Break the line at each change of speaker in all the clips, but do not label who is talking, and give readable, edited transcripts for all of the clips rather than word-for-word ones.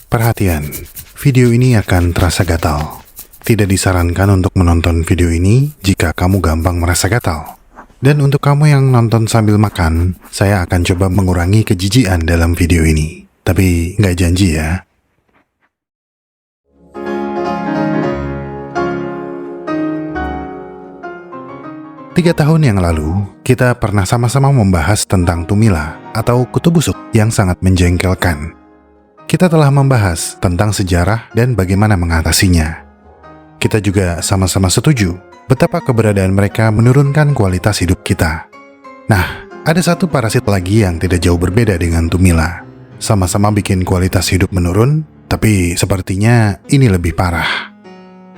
Perhatian, video ini akan terasa gatal. Tidak disarankan untuk menonton video ini jika kamu gampang merasa gatal. Dan untuk kamu yang nonton sambil makan, saya akan coba mengurangi kejijian dalam video ini. Tapi nggak janji ya. Tiga tahun yang lalu, kita pernah sama-sama membahas tentang tumila atau kutu busuk yang sangat menjengkelkan. Kita telah membahas tentang sejarah dan bagaimana mengatasinya. Kita juga sama-sama setuju betapa keberadaan mereka menurunkan kualitas hidup kita. Nah, ada satu parasit lagi yang tidak jauh berbeda dengan tumila. Sama-sama bikin kualitas hidup menurun, tapi sepertinya ini lebih parah.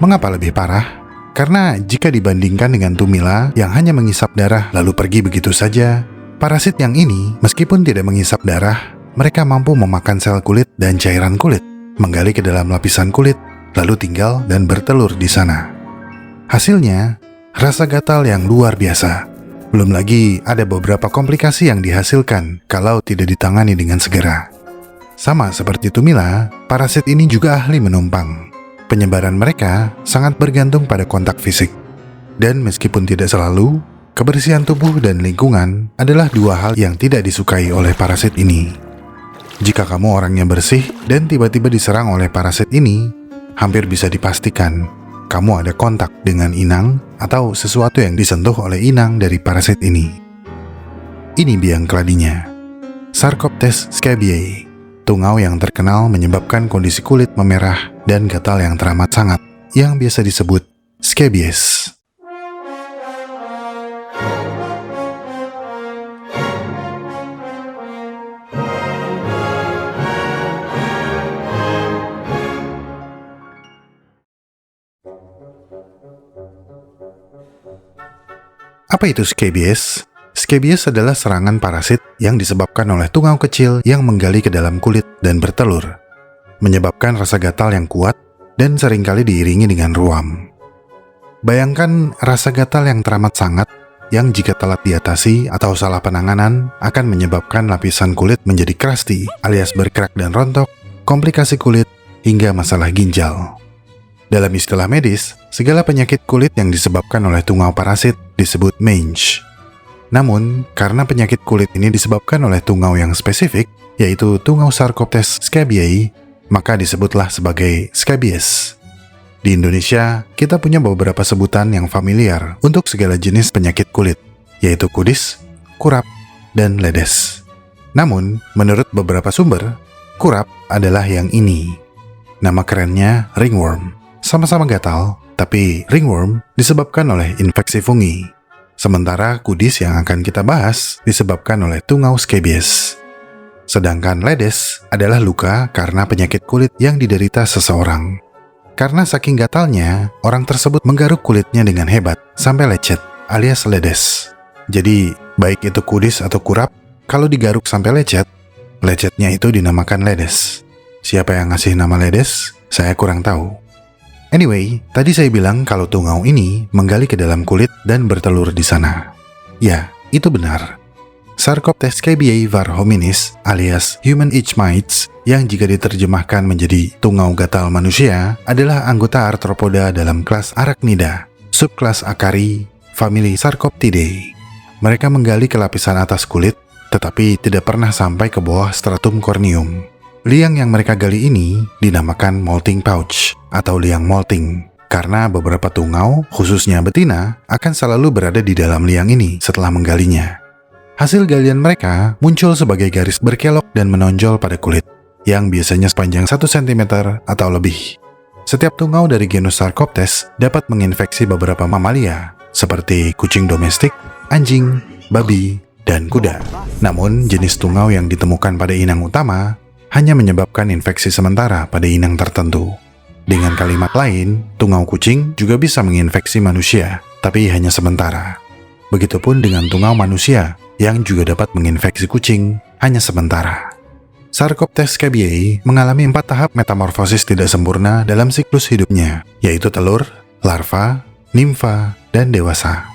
Mengapa lebih parah? Karena jika dibandingkan dengan tumila yang hanya mengisap darah lalu pergi begitu saja, parasit yang ini meskipun tidak mengisap darah, mereka mampu memakan sel kulit dan cairan kulit, menggali ke dalam lapisan kulit, lalu tinggal dan bertelur di sana. Hasilnya, rasa gatal yang luar biasa. Belum lagi ada beberapa komplikasi yang dihasilkan kalau tidak ditangani dengan segera. Sama seperti tumila, parasit ini juga ahli menumpang. Penyebaran mereka sangat bergantung pada kontak fisik. Dan meskipun tidak selalu, kebersihan tubuh dan lingkungan adalah dua hal yang tidak disukai oleh parasit ini. Jika kamu orangnya bersih dan tiba-tiba diserang oleh parasit ini, hampir bisa dipastikan kamu ada kontak dengan inang atau sesuatu yang disentuh oleh inang dari parasit ini. Ini biang keladinya. Sarcoptes scabiei, tungau yang terkenal menyebabkan kondisi kulit memerah dan gatal yang teramat sangat, yang biasa disebut scabies. Apa itu scabies? Scabies adalah serangan parasit yang disebabkan oleh tungau kecil yang menggali ke dalam kulit dan bertelur, menyebabkan rasa gatal yang kuat dan seringkali diiringi dengan ruam. Bayangkan rasa gatal yang teramat sangat yang jika telat diatasi atau salah penanganan akan menyebabkan lapisan kulit menjadi crusty alias berkerak dan rontok, komplikasi kulit, hingga masalah ginjal. Dalam istilah medis, segala penyakit kulit yang disebabkan oleh tungau parasit disebut mange. Namun, karena penyakit kulit ini disebabkan oleh tungau yang spesifik, yaitu tungau Sarcoptes scabiei, maka disebutlah sebagai scabies. Di Indonesia, kita punya beberapa sebutan yang familiar untuk segala jenis penyakit kulit, yaitu kudis, kurap, dan ledes. Namun, menurut beberapa sumber, kurap adalah yang ini. Nama kerennya ringworm. Sama-sama gatal, tapi ringworm disebabkan oleh infeksi fungi. Sementara kudis yang akan kita bahas disebabkan oleh tungau scabies. Sedangkan ledes adalah luka karena penyakit kulit yang diderita seseorang. Karena saking gatalnya, orang tersebut menggaruk kulitnya dengan hebat sampai lecet alias ledes. Jadi, baik itu kudis atau kurap, kalau digaruk sampai lecet, lecetnya itu dinamakan ledes. Siapa yang ngasih nama ledes? Saya kurang tahu. Anyway, tadi saya bilang kalau tungau ini menggali ke dalam kulit dan bertelur di sana. Ya, itu benar. Sarcoptes scabiei var hominis alias human itch mites yang jika diterjemahkan menjadi tungau gatal manusia adalah anggota arthropoda dalam kelas Arachnida, subkelas Acari, famili Sarcoptidae. Mereka menggali ke lapisan atas kulit, tetapi tidak pernah sampai ke bawah stratum corneum. Liang yang mereka gali ini dinamakan molting pouch atau liang molting, karena beberapa tungau, khususnya betina, akan selalu berada di dalam liang ini setelah menggalinya. Hasil galian mereka muncul sebagai garis berkelok dan menonjol pada kulit, yang biasanya sepanjang 1 cm atau lebih. Setiap tungau dari genus Sarcoptes dapat menginfeksi beberapa mamalia, seperti kucing domestik, anjing, babi, dan kuda. Namun, jenis tungau yang ditemukan pada inang utama hanya menyebabkan infeksi sementara pada inang tertentu. Dengan kalimat lain, tungau kucing juga bisa menginfeksi manusia, tapi hanya sementara. Begitupun dengan tungau manusia yang juga dapat menginfeksi kucing, hanya sementara. Sarcoptes scabiei mengalami 4 tahap metamorfosis tidak sempurna dalam siklus hidupnya, yaitu telur, larva, nimfa, dan dewasa.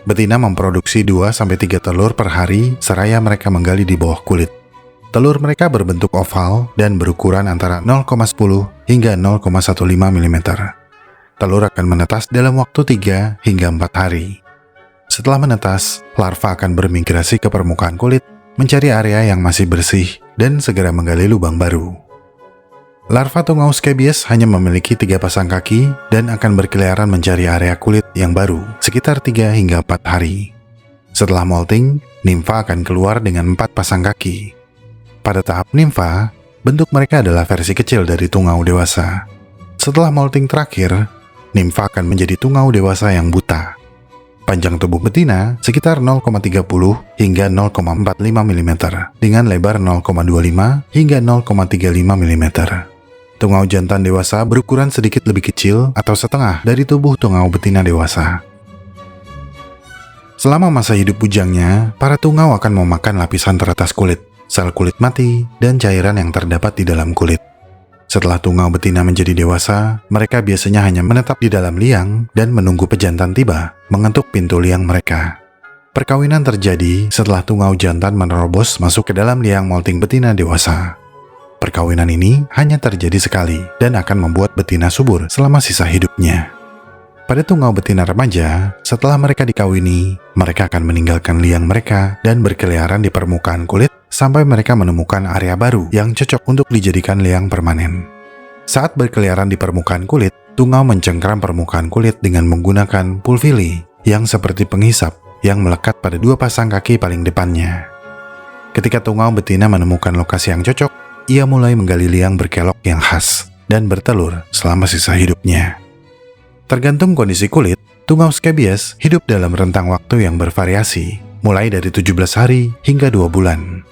Betina memproduksi 2-3 telur per hari seraya mereka menggali di bawah kulit. Telur mereka berbentuk oval dan berukuran antara 0,10 hingga 0,15 mm. Telur akan menetas dalam waktu 3 hingga 4 hari. Setelah menetas, larva akan bermigrasi ke permukaan kulit, mencari area yang masih bersih, dan segera menggali lubang baru. Larva tungau scabies hanya memiliki 3 pasang kaki dan akan berkeliaran mencari area kulit yang baru sekitar 3 hingga 4 hari. Setelah molting, nimfa akan keluar dengan 4 pasang kaki. Pada tahap nimfa, bentuk mereka adalah versi kecil dari tungau dewasa. Setelah molting terakhir, nimfa akan menjadi tungau dewasa yang buta. Panjang tubuh betina sekitar 0,30 hingga 0,45 mm dengan lebar 0,25 hingga 0,35 mm. Tungau jantan dewasa berukuran sedikit lebih kecil atau setengah dari tubuh tungau betina dewasa. Selama masa hidup bujangnya, para tungau akan memakan lapisan teratas kulit, sel kulit mati, dan cairan yang terdapat di dalam kulit. Setelah tungau betina menjadi dewasa, mereka biasanya hanya menetap di dalam liang dan menunggu pejantan tiba, mengetuk pintu liang mereka. Perkawinan terjadi setelah tungau jantan menerobos masuk ke dalam liang molting betina dewasa. Perkawinan ini hanya terjadi sekali dan akan membuat betina subur selama sisa hidupnya. Pada tungau betina remaja, setelah mereka dikawini, mereka akan meninggalkan liang mereka dan berkeliaran di permukaan kulit sampai mereka menemukan area baru yang cocok untuk dijadikan liang permanen. Saat berkeliaran di permukaan kulit, tungau mencengkram permukaan kulit dengan menggunakan pulvili yang seperti penghisap yang melekat pada 2 pasang kaki paling depannya. Ketika tungau betina menemukan lokasi yang cocok, ia mulai menggali liang berkelok yang khas dan bertelur selama sisa hidupnya. Tergantung kondisi kulit, tungau scabies hidup dalam rentang waktu yang bervariasi, mulai dari 17 hari hingga 2 bulan.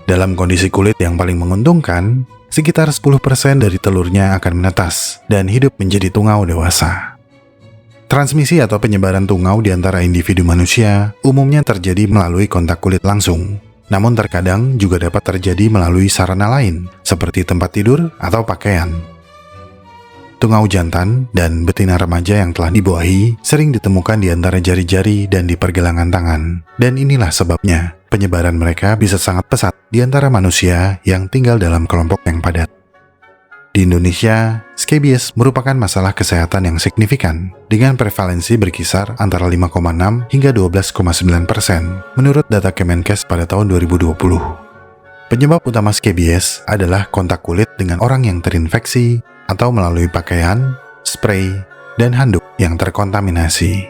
Dalam kondisi kulit yang paling menguntungkan, sekitar 10% dari telurnya akan menetas dan hidup menjadi tungau dewasa. Transmisi atau penyebaran tungau di antara individu manusia umumnya terjadi melalui kontak kulit langsung, namun terkadang juga dapat terjadi melalui sarana lain, seperti tempat tidur atau pakaian. Tungau jantan dan betina remaja yang telah dibuahi sering ditemukan di antara jari-jari dan di pergelangan tangan, dan inilah sebabnya penyebaran mereka bisa sangat pesat di antara manusia yang tinggal dalam kelompok yang padat. Di Indonesia, scabies merupakan masalah kesehatan yang signifikan dengan prevalensi berkisar antara 5,6 hingga 12,9% menurut data Kemenkes pada tahun 2020. Penyebab utama scabies adalah kontak kulit dengan orang yang terinfeksi atau melalui pakaian, spray, dan handuk yang terkontaminasi.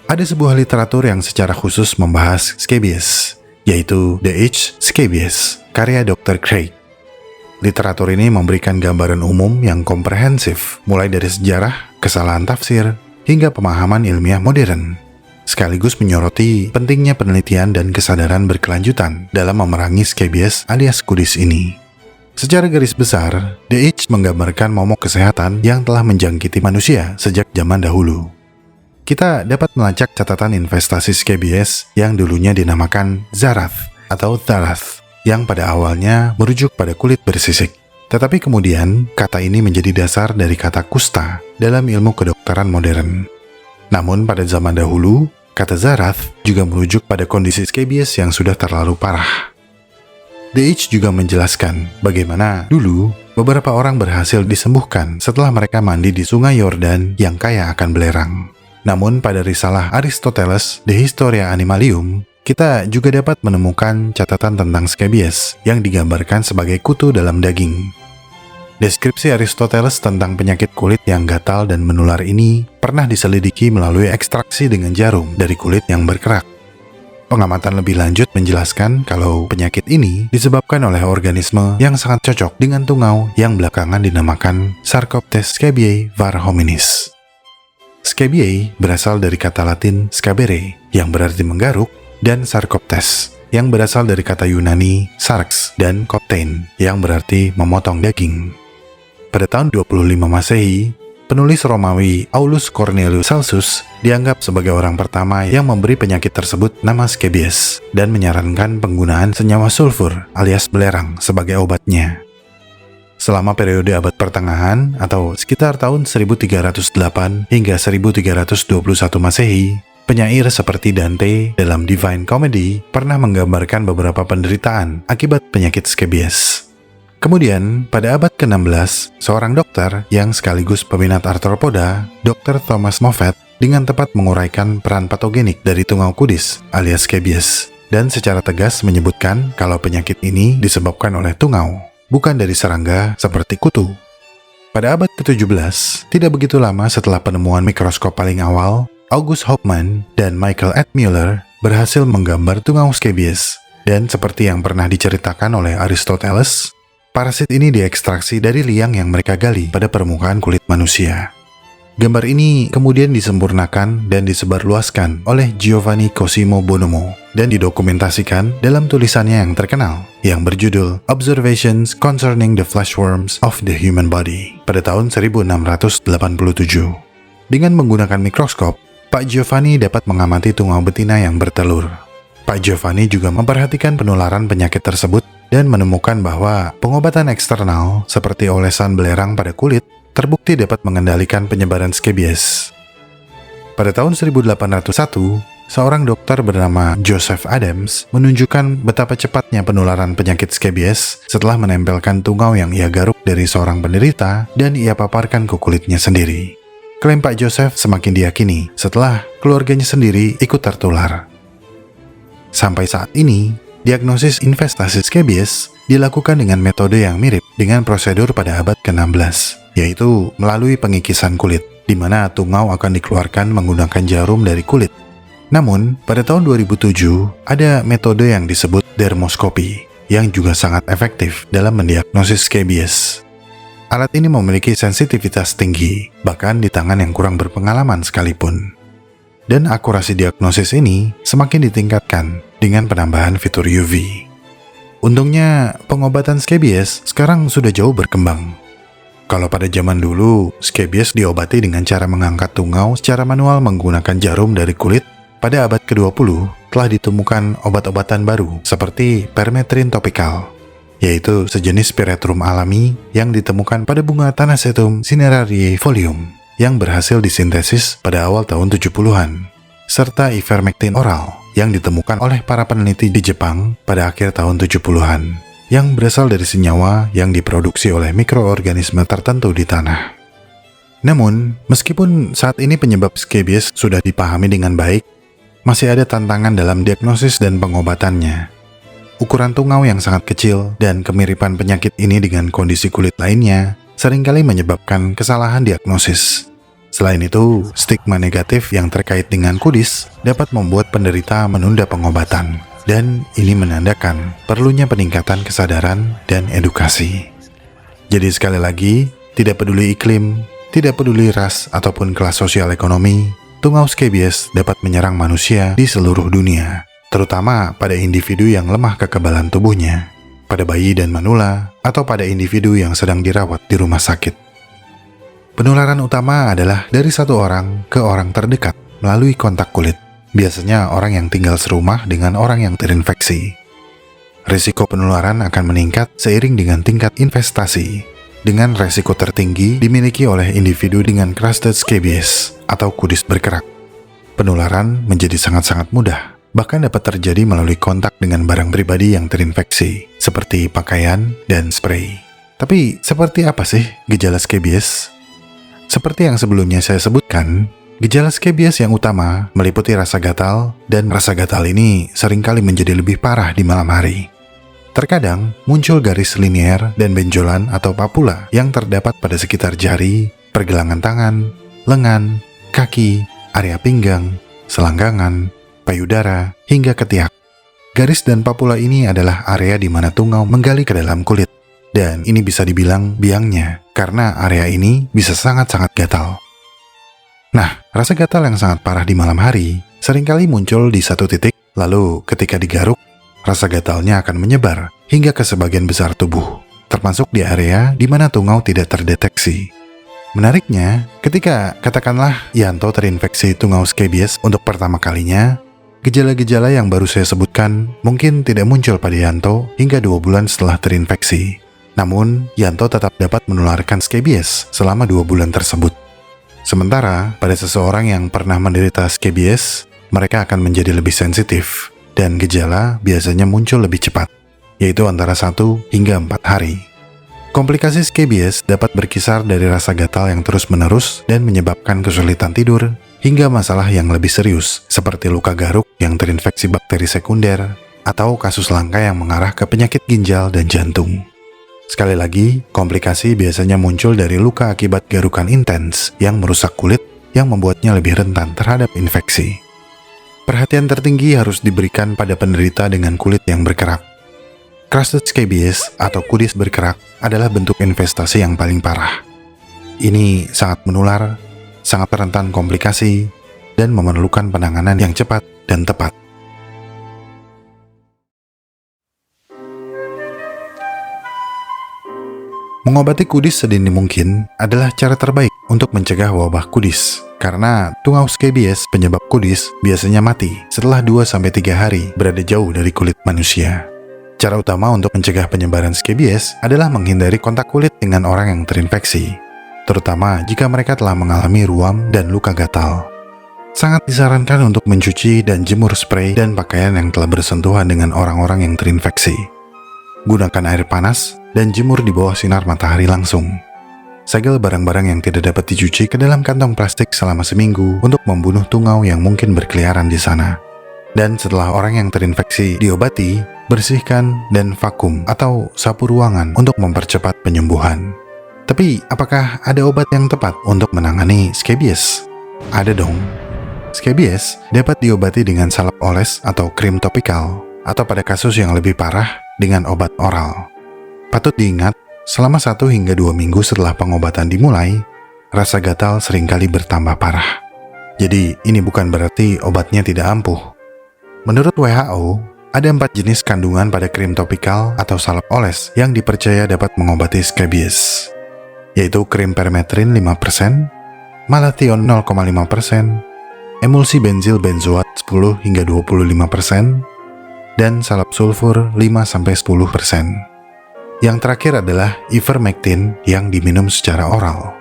Ada sebuah literatur yang secara khusus membahas scabies, yaitu The H. Scabies, karya Dr. Craig. Literatur ini memberikan gambaran umum yang komprehensif, mulai dari sejarah, kesalahan tafsir, hingga pemahaman ilmiah modern, sekaligus menyoroti pentingnya penelitian dan kesadaran berkelanjutan dalam memerangi scabies alias kudis ini. Secara garis besar, The H menggambarkan momok kesehatan yang telah menjangkiti manusia sejak zaman dahulu. Kita dapat melacak catatan investasi scabies yang dulunya dinamakan Zarath atau Thalath, yang pada awalnya merujuk pada kulit bersisik. Tetapi kemudian, kata ini menjadi dasar dari kata kusta dalam ilmu kedokteran modern. Namun pada zaman dahulu, kata Zarath juga merujuk pada kondisi scabies yang sudah terlalu parah. The H juga menjelaskan bagaimana dulu beberapa orang berhasil disembuhkan setelah mereka mandi di sungai Yordan yang kaya akan belerang. Namun pada risalah Aristoteles, De Historia Animalium, kita juga dapat menemukan catatan tentang scabies yang digambarkan sebagai kutu dalam daging. Deskripsi Aristoteles tentang penyakit kulit yang gatal dan menular ini pernah diselidiki melalui ekstraksi dengan jarum dari kulit yang berkerak. Pengamatan lebih lanjut menjelaskan kalau penyakit ini disebabkan oleh organisme yang sangat cocok dengan tungau yang belakangan dinamakan Sarcoptes scabiei var hominis. Scabiei berasal dari kata Latin scabere yang berarti menggaruk, dan Sarcoptes yang berasal dari kata Yunani sarx dan koptein yang berarti memotong daging. Pada tahun 25 Masehi, penulis Romawi Aulus Cornelius Celsus dianggap sebagai orang pertama yang memberi penyakit tersebut nama scabies dan menyarankan penggunaan senyawa sulfur alias belerang sebagai obatnya. Selama periode abad pertengahan atau sekitar tahun 1308 hingga 1321 Masehi, penyair seperti Dante dalam Divine Comedy pernah menggambarkan beberapa penderitaan akibat penyakit scabies. Kemudian, pada abad ke-16, seorang dokter yang sekaligus peminat arthropoda, Dr. Thomas Moffat, dengan tepat menguraikan peran patogenik dari tungau kudis alias scabies, dan secara tegas menyebutkan kalau penyakit ini disebabkan oleh tungau, bukan dari serangga seperti kutu. Pada abad ke-17, tidak begitu lama setelah penemuan mikroskop paling awal, August Hofmann dan Michael Ed Muller berhasil menggambar tungau scabies, dan seperti yang pernah diceritakan oleh Aristoteles, parasit ini diekstraksi dari liang yang mereka gali pada permukaan kulit manusia. Gambar ini kemudian disempurnakan dan disebarluaskan oleh Giovanni Cosimo Bonomo dan didokumentasikan dalam tulisannya yang terkenal yang berjudul Observations Concerning the Fleshworms of the Human Body pada tahun 1687. Dengan menggunakan mikroskop, Pak Giovanni dapat mengamati tungau betina yang bertelur. Pak Giovanni juga memperhatikan penularan penyakit tersebut dan menemukan bahwa pengobatan eksternal seperti olesan belerang pada kulit terbukti dapat mengendalikan penyebaran scabies. Pada tahun 1801, seorang dokter bernama Joseph Adams menunjukkan betapa cepatnya penularan penyakit scabies setelah menempelkan tungau yang ia garuk dari seorang penderita dan ia paparkan ke kulitnya sendiri. Klaim Pak Joseph semakin diyakini setelah keluarganya sendiri ikut tertular. Sampai saat ini, diagnosis investasi scabies dilakukan dengan metode yang mirip dengan prosedur pada abad ke-16, yaitu melalui pengikisan kulit, di mana tungau akan dikeluarkan menggunakan jarum dari kulit. Namun, pada tahun 2007, ada metode yang disebut dermoskopi, yang juga sangat efektif dalam mendiagnosis scabies. Alat ini memiliki sensitivitas tinggi, bahkan di tangan yang kurang berpengalaman sekalipun. Dan akurasi diagnosis ini semakin ditingkatkan dengan penambahan fitur UV. Untungnya, pengobatan scabies sekarang sudah jauh berkembang. Kalau pada zaman dulu, scabies diobati dengan cara mengangkat tungau secara manual menggunakan jarum dari kulit, pada abad ke-20 telah ditemukan obat-obatan baru seperti permetrin topikal, yaitu sejenis piretrum alami yang ditemukan pada bunga Tanacetum cinerariae folium yang berhasil disintesis pada awal tahun 70-an, serta ivermectin oral yang ditemukan oleh para peneliti di Jepang pada akhir tahun 70-an. Yang berasal dari senyawa yang diproduksi oleh mikroorganisme tertentu di tanah. Namun, meskipun saat ini penyebab scabies sudah dipahami dengan baik, masih ada tantangan dalam diagnosis dan pengobatannya. Ukuran tungau yang sangat kecil dan kemiripan penyakit ini dengan kondisi kulit lainnya seringkali menyebabkan kesalahan diagnosis. Selain itu, stigma negatif yang terkait dengan kudis dapat membuat penderita menunda pengobatan. Dan ini menandakan perlunya peningkatan kesadaran dan edukasi. Jadi sekali lagi, tidak peduli iklim, tidak peduli ras ataupun kelas sosial ekonomi, tungau scabies dapat menyerang manusia di seluruh dunia, terutama pada individu yang lemah kekebalan tubuhnya, pada bayi dan manula, atau pada individu yang sedang dirawat di rumah sakit. Penularan utama adalah dari satu orang ke orang terdekat melalui kontak kulit. Biasanya orang yang tinggal serumah dengan orang yang terinfeksi. Risiko penularan akan meningkat seiring dengan tingkat investasi, dengan resiko tertinggi dimiliki oleh individu dengan crusted scabies atau kudis berkerak. Penularan menjadi sangat-sangat mudah, bahkan dapat terjadi melalui kontak dengan barang pribadi yang terinfeksi, seperti pakaian dan spray. Tapi seperti apa sih gejala scabies? Seperti yang sebelumnya saya sebutkan, gejala scabies yang utama meliputi rasa gatal, dan rasa gatal ini seringkali menjadi lebih parah di malam hari. Terkadang muncul garis linier dan benjolan atau papula yang terdapat pada sekitar jari, pergelangan tangan, lengan, kaki, area pinggang, selangkangan, payudara, hingga ketiak. Garis dan papula ini adalah area di mana tungau menggali ke dalam kulit, dan ini bisa dibilang biangnya karena area ini bisa sangat-sangat gatal. Nah, rasa gatal yang sangat parah di malam hari seringkali muncul di satu titik, lalu ketika digaruk, rasa gatalnya akan menyebar hingga ke sebagian besar tubuh, termasuk di area di mana tungau tidak terdeteksi. Menariknya, ketika katakanlah Yanto terinfeksi tungau scabies untuk pertama kalinya, gejala-gejala yang baru saya sebutkan mungkin tidak muncul pada Yanto hingga 2 bulan setelah terinfeksi. Namun, Yanto tetap dapat menularkan scabies selama 2 bulan tersebut. Sementara, pada seseorang yang pernah menderita scabies, mereka akan menjadi lebih sensitif, dan gejala biasanya muncul lebih cepat, yaitu antara 1 hingga 4 hari. Komplikasi scabies dapat berkisar dari rasa gatal yang terus-menerus dan menyebabkan kesulitan tidur, hingga masalah yang lebih serius, seperti luka garuk yang terinfeksi bakteri sekunder, atau kasus langka yang mengarah ke penyakit ginjal dan jantung. Sekali lagi, komplikasi biasanya muncul dari luka akibat garukan intens yang merusak kulit yang membuatnya lebih rentan terhadap infeksi. Perhatian tertinggi harus diberikan pada penderita dengan kulit yang berkerak. Crusted scabies atau kudis berkerak adalah bentuk investasi yang paling parah. Ini sangat menular, sangat rentan komplikasi, dan memerlukan penanganan yang cepat dan tepat. Mengobati kudis sedini mungkin adalah cara terbaik untuk mencegah wabah kudis, karena tungau scabies penyebab kudis biasanya mati setelah 2-3 hari berada jauh dari kulit manusia. Cara utama untuk mencegah penyebaran scabies adalah menghindari kontak kulit dengan orang yang terinfeksi, terutama jika mereka telah mengalami ruam dan luka gatal. Sangat disarankan untuk mencuci dan jemur spray dan pakaian yang telah bersentuhan dengan orang-orang yang terinfeksi. Gunakan air panas dan jemur di bawah sinar matahari langsung. Segel barang-barang yang tidak dapat dicuci ke dalam kantong plastik selama seminggu untuk membunuh tungau yang mungkin berkeliaran di sana. Dan setelah orang yang terinfeksi diobati, bersihkan dan vakum atau sapu ruangan untuk mempercepat penyembuhan. Tapi, apakah ada obat yang tepat untuk menangani scabies? Ada dong. Scabies dapat diobati dengan salep oles atau krim topikal, atau pada kasus yang lebih parah, dengan obat oral. Patut diingat, selama 1 hingga 2 minggu setelah pengobatan dimulai, rasa gatal seringkali bertambah parah. Jadi, ini bukan berarti obatnya tidak ampuh. Menurut WHO, ada 4 jenis kandungan pada krim topikal atau salep oles yang dipercaya dapat mengobati scabies, yaitu krim permetrin 5%, malathion 0,5%, emulsi benzil benzoat 10 hingga 25%, dan salep sulfur 5-10%. Yang terakhir adalah ivermectin yang diminum secara oral.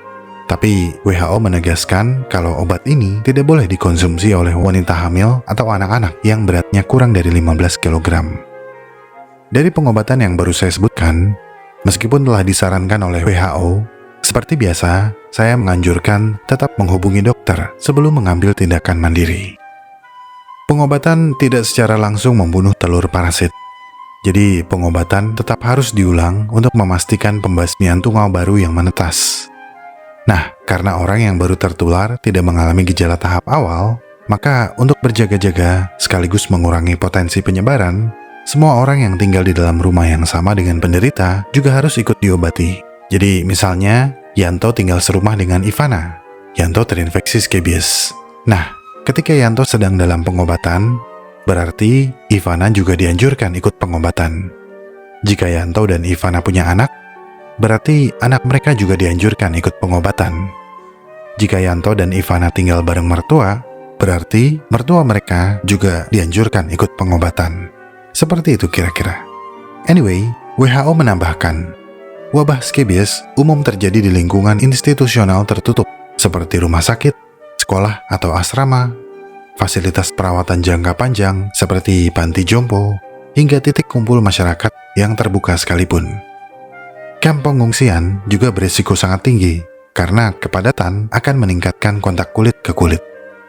Tapi WHO menegaskan kalau obat ini tidak boleh dikonsumsi oleh wanita hamil atau anak-anak yang beratnya kurang dari 15 kg. Dari pengobatan yang baru saya sebutkan, meskipun telah disarankan oleh WHO, seperti biasa, saya menganjurkan tetap menghubungi dokter sebelum mengambil tindakan mandiri. Pengobatan tidak secara langsung membunuh telur parasit. Jadi, pengobatan tetap harus diulang untuk memastikan pembasmian tungau baru yang menetas. Nah, karena orang yang baru tertular tidak mengalami gejala tahap awal, maka untuk berjaga-jaga sekaligus mengurangi potensi penyebaran, semua orang yang tinggal di dalam rumah yang sama dengan penderita juga harus ikut diobati. Jadi, misalnya, Yanto tinggal serumah dengan Ivana. Yanto terinfeksi scabies. Nah, ketika Yanto sedang dalam pengobatan, berarti Ivana juga dianjurkan ikut pengobatan. Jika Yanto dan Ivana punya anak, berarti anak mereka juga dianjurkan ikut pengobatan. Jika Yanto dan Ivana tinggal bareng mertua, berarti mertua mereka juga dianjurkan ikut pengobatan. Seperti itu kira-kira. Anyway, WHO menambahkan, wabah scabies umum terjadi di lingkungan institusional tertutup, seperti rumah sakit, sekolah atau asrama, fasilitas perawatan jangka panjang seperti panti jompo, hingga titik kumpul masyarakat yang terbuka sekalipun. Kamp pengungsian juga berisiko sangat tinggi karena kepadatan akan meningkatkan kontak kulit ke kulit.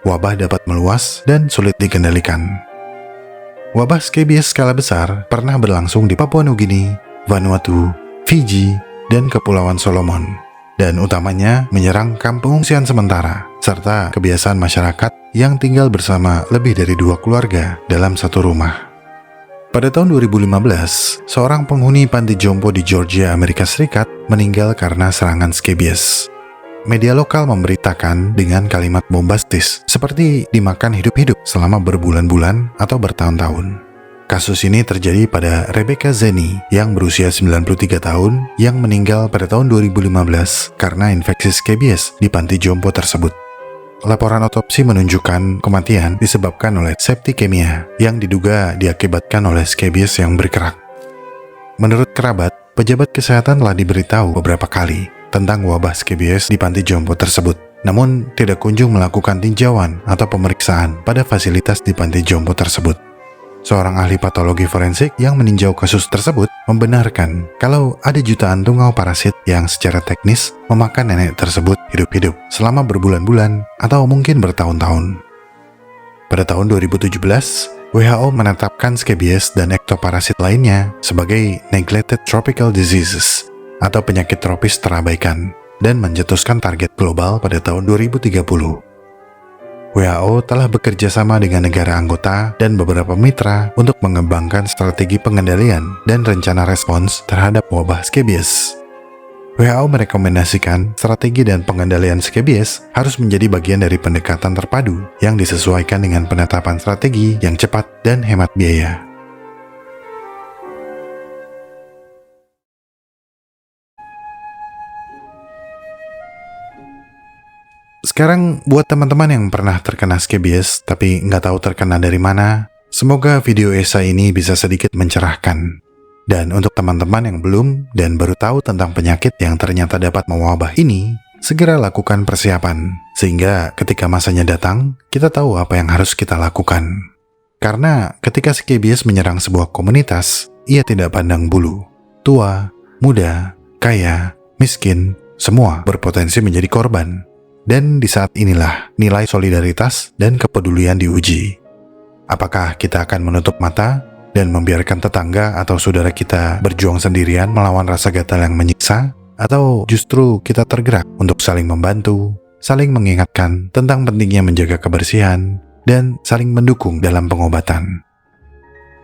Wabah dapat meluas dan sulit dikendalikan. Wabah scabies skala besar pernah berlangsung di Papua Nugini, Vanuatu, Fiji, dan Kepulauan Solomon, dan utamanya menyerang kamp pengungsian sementara serta kebiasaan masyarakat yang tinggal bersama lebih dari 2 keluarga dalam satu rumah. Pada tahun 2015, seorang penghuni panti jompo di Georgia, Amerika Serikat meninggal karena serangan scabies. Media lokal memberitakan dengan kalimat bombastis seperti dimakan hidup-hidup selama berbulan-bulan atau bertahun-tahun. Kasus ini terjadi pada Rebecca Zeni yang berusia 93 tahun yang meninggal pada tahun 2015 karena infeksi scabies di panti jompo tersebut. Laporan otopsi menunjukkan kematian disebabkan oleh septikemia yang diduga diakibatkan oleh scabies yang berkerak. Menurut kerabat, pejabat kesehatan telah diberitahu beberapa kali tentang wabah skabies di panti jompo tersebut, namun tidak kunjung melakukan tinjauan atau pemeriksaan pada fasilitas di panti jompo tersebut. Seorang ahli patologi forensik yang meninjau kasus tersebut membenarkan kalau ada jutaan tungau parasit yang secara teknis memakan nenek tersebut hidup-hidup selama berbulan-bulan atau mungkin bertahun-tahun. Pada tahun 2017, WHO menetapkan skabies dan ektoparasit lainnya sebagai neglected tropical diseases atau penyakit tropis terabaikan dan mencetuskan target global pada tahun 2030. WHO telah bekerja sama dengan negara anggota dan beberapa mitra untuk mengembangkan strategi pengendalian dan rencana respons terhadap wabah skabies. WHO merekomendasikan strategi dan pengendalian skabies harus menjadi bagian dari pendekatan terpadu yang disesuaikan dengan penetapan strategi yang cepat dan hemat biaya. Sekarang buat teman-teman yang pernah terkena skabies tapi nggak tahu terkena dari mana, semoga video esai ini bisa sedikit mencerahkan. Dan untuk teman-teman yang belum dan baru tahu tentang penyakit yang ternyata dapat mewabah ini, segera lakukan persiapan, sehingga ketika masanya datang, kita tahu apa yang harus kita lakukan. Karena ketika skabies menyerang sebuah komunitas, ia tidak pandang bulu. Tua, muda, kaya, miskin, semua berpotensi menjadi korban. Dan di saat inilah nilai solidaritas dan kepedulian diuji. Apakah kita akan menutup mata dan membiarkan tetangga atau saudara kita berjuang sendirian melawan rasa gatal yang menyiksa? Atau justru kita tergerak untuk saling membantu, saling mengingatkan tentang pentingnya menjaga kebersihan, dan saling mendukung dalam pengobatan?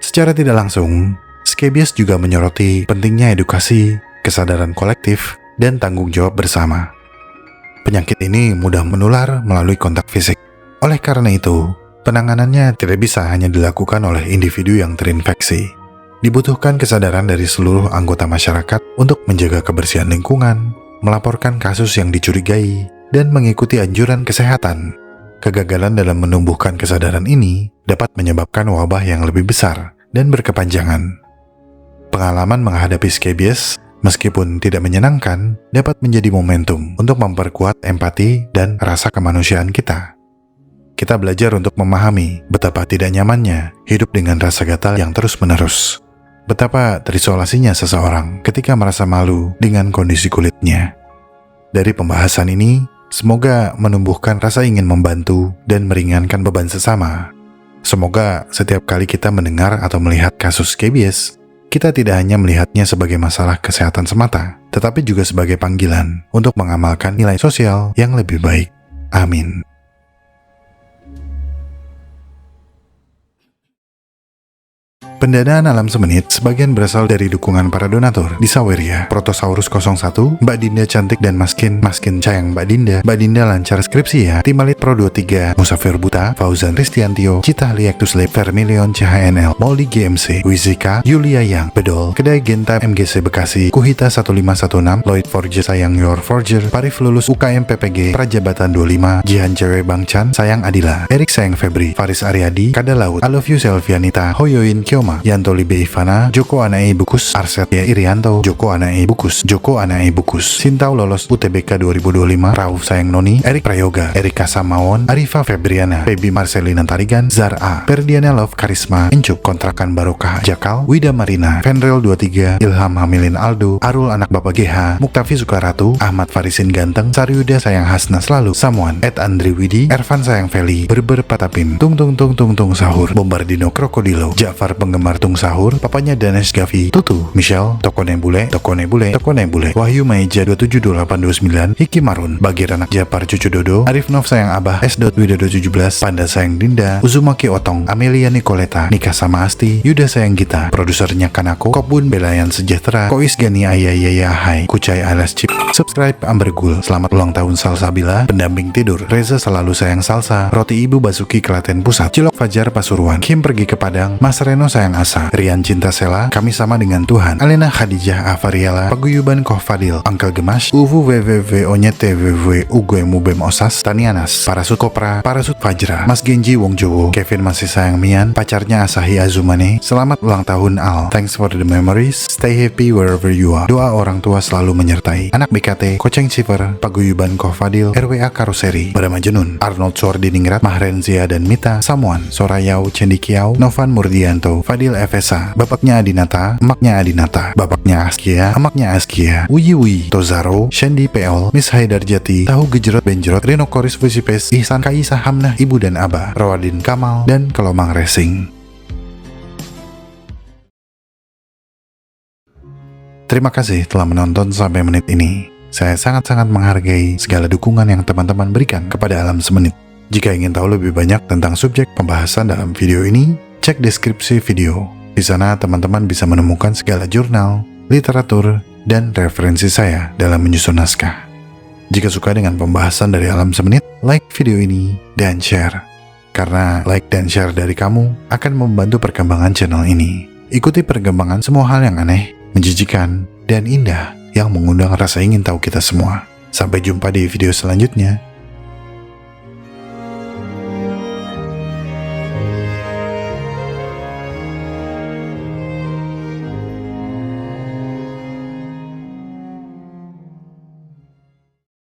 Secara tidak langsung, skabies juga menyoroti pentingnya edukasi, kesadaran kolektif, dan tanggung jawab bersama. Penyakit ini mudah menular melalui kontak fisik. Oleh karena itu, penanganannya tidak bisa hanya dilakukan oleh individu yang terinfeksi. Dibutuhkan kesadaran dari seluruh anggota masyarakat untuk menjaga kebersihan lingkungan, melaporkan kasus yang dicurigai, dan mengikuti anjuran kesehatan. Kegagalan dalam menumbuhkan kesadaran ini dapat menyebabkan wabah yang lebih besar dan berkepanjangan. Pengalaman menghadapi skabies, meskipun tidak menyenangkan, dapat menjadi momentum untuk memperkuat empati dan rasa kemanusiaan kita. Kita belajar untuk memahami betapa tidak nyamannya hidup dengan rasa gatal yang terus-menerus. Betapa terisolasinya seseorang ketika merasa malu dengan kondisi kulitnya. Dari pembahasan ini, semoga menumbuhkan rasa ingin membantu dan meringankan beban sesama. Semoga setiap kali kita mendengar atau melihat kasus skabies, kita tidak hanya melihatnya sebagai masalah kesehatan semata, tetapi juga sebagai panggilan untuk mengamalkan nilai sosial yang lebih baik. Amin. Pendanaan alam semenit sebagian berasal dari dukungan para donatur di Saweria, Protosaurus 01, Mbak Dinda Cantik dan Maskin Sayang Mbak Dinda Lancar Skripsi ya, Timalit Pro 23, Musafir Buta, Fauzan Ristiantio, Cita Liactus Lab, Vermilion CHNL, Molly GMC, Wizika, Yulia Yang, Bedol, Kedai Genta MGC Bekasi, Kuhita 1516, Lloyd Forger Sayang Your Forger, Parif Lulus UKM PPG, Prajabatan 25, Jihan Cewek Bang Chan, Sayang Adila, Erik Sayang Febri, Faris Aryadi, Kada Laut, I Love You Selvianita, Hoyoin Kioma, Yanto Libe Ivana, Joko Anae Bukus, Arset Ya Irianto, Joko Anae Bukus, Sintau Lolos UTBK 2025, Rauf Sayang Noni, Erik Prayoga, Erika Samawon, Arifa Febriana, Baby Marcelina Tarigan, Zar A, Perdiana Love Karisma, Encuk, Kontrakan Barokah, Jakal, Wida Marina, Fenrel 23, Ilham Hamilin Aldo, Arul Anak Bapak GH, Muktafi Sukaratu, Ahmad Farisin Ganteng, Saryuda Sayang Hasna Selalu, Samuan, Ed Andri Widi, Ervan Sayang Feli, Berber Patapim, Tung Sahur, Bombardino Krokodilo, Jafar Penggemar Tung Sahur, papanya Danesh Gavi, Tutu, Michelle, Tokone Bule, Wahyu Maija 272829, Hiki Marun, Bagir Anak Japar Cucu Dodo, Arif Nov Sayang Abah, S. Widodo 17, Panda Sayang Dinda, Uzumaki Otong, Amelia Nicoleta, Nikah Sama Asti, Yuda Sayang Gita, produsernya Kanako, Kobun Belayan Sejahtera, Kois Gani Ayayaya Hai, Kucai Alias Chip, subscribe Ambergul, selamat ulang tahun Salsabila, pendamping tidur, Reza Selalu Sayang Salsa, Roti Ibu Basuki Klaten Pusat, Cilok Fajar Pasuruan, Kim pergi ke Padang, Mas Reno Sayang Rekan Asa, Rian Cinta Sela, Kami Sama Dengan Tuhan, Alena Khadijah Avariela, Paguyuban Koh Fadil, Angkel Gemash, Uvu WWW Onyete WW Uguemu Bem Osas, Tanianas, Parasut Kopra, Parasut Fajra, Mas Genji Wong Jowo, Kevin Masih Sayang Mian, pacarnya Asahi Azumane, selamat ulang tahun Al, thanks for the memories, stay happy wherever you are, doa orang tua selalu menyertai, anak BKT, Koceng Civer, Paguyuban Koh Fadil, RWA Karoseri, Badama Jenun, Arnold Suardiningrat, Mahrenzia dan Mita, Samuan, Sorayau Cendikiau, Novan Murdianto, Fadil FSA, bapaknya Adinata, emaknya Adinata, bapaknya Askia, emaknya Askia, Uyi Tozaro, Shandy PL, Miss Haidarjati, Tahu Gejerot Benjerot, Rino Koris Fusipes, Ihsan Kaisa Hamnah, Ibu dan Abah, Rawadin Kamal, dan Kelomang Racing. Terima kasih telah menonton sampai menit ini. Saya sangat-sangat menghargai segala dukungan yang teman-teman berikan kepada Alam Semenit. Jika ingin tahu lebih banyak tentang subjek pembahasan dalam video ini, cek deskripsi video. Di sana teman-teman bisa menemukan segala jurnal, literatur, dan referensi saya dalam menyusun naskah. Jika suka dengan pembahasan dari Alam Semenit, like video ini dan share. Karena like dan share dari kamu akan membantu perkembangan channel ini. Ikuti perkembangan semua hal yang aneh, menjijikan, dan indah yang mengundang rasa ingin tahu kita semua. Sampai jumpa di video selanjutnya.